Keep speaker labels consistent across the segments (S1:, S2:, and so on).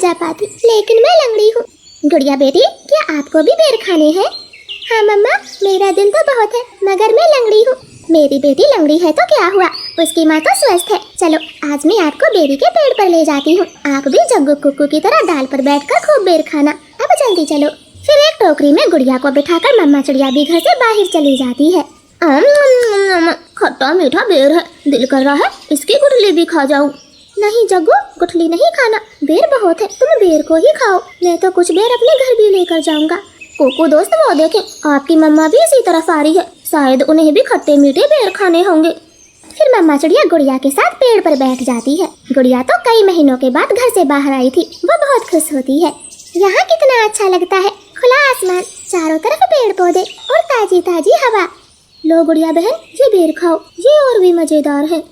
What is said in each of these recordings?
S1: जा पाती, लेकिन मैं लंगड़ी हूँ। गुड़िया बेटी, क्या आपको भी बेर खाने हैं? हाँ मम्मा, मेरा दिल तो बहुत है, मगर मैं लंगड़ी हूँ। मेरी बेटी लंगड़ी है तो क्या हुआ, उसकी माँ तो स्वस्थ है। चलो आज मैं आपको बेरी के पेड़ पर ले जाती हूँ। आप भी जग्गू कुक्कू की तरह डाल पर बैठकर खूब बेर खाना। अब जल्दी चलो। फिर एक टोकरी में गुड़िया को बिठाकर मम्मा चिड़िया भी घर से बाहर चली जाती है। खट्टा मीठा बेर है, दिल कर रहा है इसकी गुठली भी खा जाऊं। नहीं जग्गू, गुठली नहीं खाना, बेर बहुत है, तुम बेर को ही खाओ। मैं तो कुछ बेर अपने घर भी लेकर जाऊंगा। कोको दोस्त, वो देखें, आपकी मम्मा भी इसी तरफ आ रही है, शायद उन्हें भी खट्टे मीठे बेर खाने होंगे। फिर मम्मा चिड़िया गुड़िया के साथ पेड़ पर बैठ जाती है। गुड़िया तो कई महीनों के बाद घर से बाहर आई थी, वो बहुत खुश होती है। यहाँ कितना अच्छा लगता है, खुला आसमान, चारों तरफ पेड़ पौधे और ताजी ताजी हवा। लो गुड़िया बहन, ये बेर खाओ, ये और भी मजेदार है।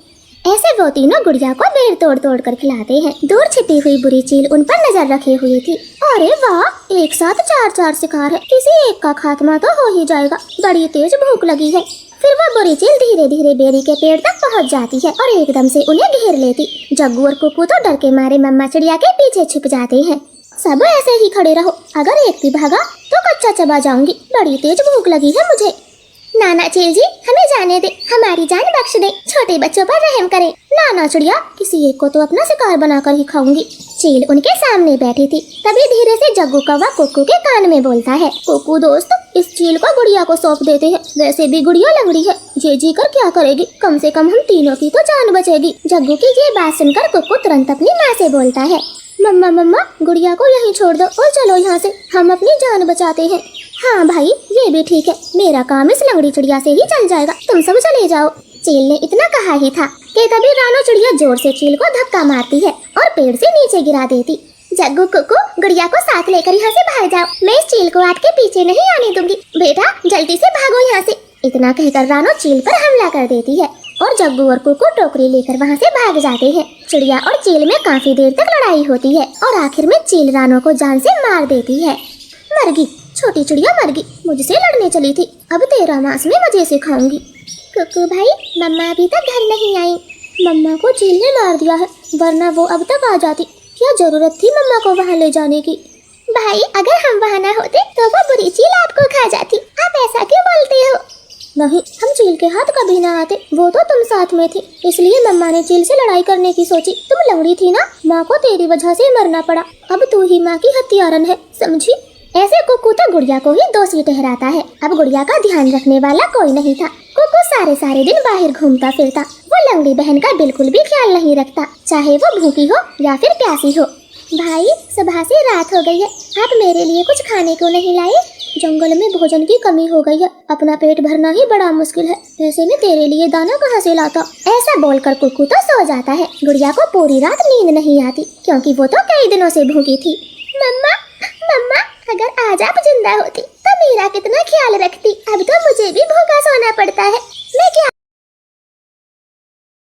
S1: ऐसे वो तीनों गुड़िया को बेर तोड़ तोड़ कर खिलाते हैं। दूर छिपी हुई बुरी चील उन पर नजर रखे हुई थी। अरे वाह, एक साथ 4-4 शिकार है, किसी एक का खात्मा तो हो ही जाएगा, बड़ी तेज भूख लगी है। फिर वो बुरी चील धीरे धीरे बेरी के पेड़ तक पहुंच जाती है और एकदम से उन्हें घेर लेती। जग्गू और कुक्कू तो डर के मारे मम्मा चिड़िया के पीछे छुप जाते हैं। सब ऐसे ही खड़े रहो, अगर एक भी भागा तो कच्चा चबा जाऊंगी, बड़ी तेज भूख लगी है मुझे। नाना चील जी, हमें जाने दे, हमारी जान बख्श दे, छोटे बच्चों पर रहम करें। नाना चिड़िया, किसी एक को तो अपना शिकार बनाकर ही खाऊंगी। चील उनके सामने बैठी थी, तभी धीरे से जग्गू कौवा कुक्कू के कान में बोलता है, कुक्कू दोस्त, इस चील को गुड़िया को सौंप देते हैं, वैसे भी गुड़िया लंगड़ी है, ये जी कर क्या करेगी, कम से कम हम तीनों की तो जान बचेगी। जग्गू की ये बात सुनकर कुक्कू तुरंत अपनी माँ से बोलता है, मम्मा गुड़िया को यहीं छोड़ दो और चलो यहाँ से, हम अपनी जान बचाते हैं। हाँ भाई, ये भी ठीक है, मेरा काम इस लंगड़ी चिड़िया से ही चल जाएगा, तुम सब चले जाओ। चील ने इतना कहा ही था कि तभी रानो चिड़िया जोर से चील को धक्का मारती है और पेड़ से नीचे गिरा देती। जग्गू कुक्कू, गुड़िया को साथ लेकर यहाँ से भाग जाओ, मैं इस चील को आपके पीछे नहीं आने दूंगी। बेटा जल्दी से भागो यहाँ से। इतना कहकर रानो चील पर हमला कर देती है और जग्गू और कुक्कू टोकरी लेकर वहाँ से भाग जाते हैं। चिड़िया और चील में काफी देर तक लड़ाई होती है और आखिर में चील रानो को जान से मार देती है। मरगी, छोटी चिड़िया मरगी, मुझसे लड़ने चली थी, अब तेरा मांस मैं मजे से खाऊंगी। कुक्कू भाई, मम्मा अभी तक घर नहीं आई। मम्मा को चील ने मार दिया है, वरना वो अब तक आ जाती, क्या जरूरत थी मम्मा को वहाँ ले जाने की। भाई, अगर हम वहाँ न होते तो वो बुरी चील आपको खा जाती, आप ऐसा क्यों बोलते हो? नहीं, हम चील के हाथ कभी ना आते, वो तो तुम साथ में थी, इसलिए मम्मा ने चील से लड़ाई करने की सोची। तुम लंगड़ी थी ना, माँ को तेरी वजह से मरना पड़ा, अब तू ही माँ की हत्यारन है, समझी? ऐसे कुक्कू तो गुड़िया को ही दोषी ठहराता है। अब गुड़िया का ध्यान रखने वाला कोई नहीं था। कुक्कू सारे दिन बाहर घूमता फिरता, वो लंगड़ी बहन का बिल्कुल भी ख्याल नहीं रखता, चाहे वो भूखी हो या फिर प्यासी हो। भाई, सुबह से रात हो गई है, आप मेरे लिए कुछ खाने को नहीं लाए? जंगल में भोजन की कमी हो गई है, अपना पेट भरना ही बड़ा मुश्किल है, ऐसे में तेरे लिए दाना कहाँ से लाता? ऐसा बोलकर कुक्कू तो सो जाता है। गुड़िया को पूरी रात नींद नहीं आती, क्योंकि वो तो कई दिनों से भूखी थी। मम्मा, अगर आज आप जिंदा होती तो मेरा कितना ख्याल रखती, अब तो मुझे भी भूखा सोना पड़ता है। मैं क्या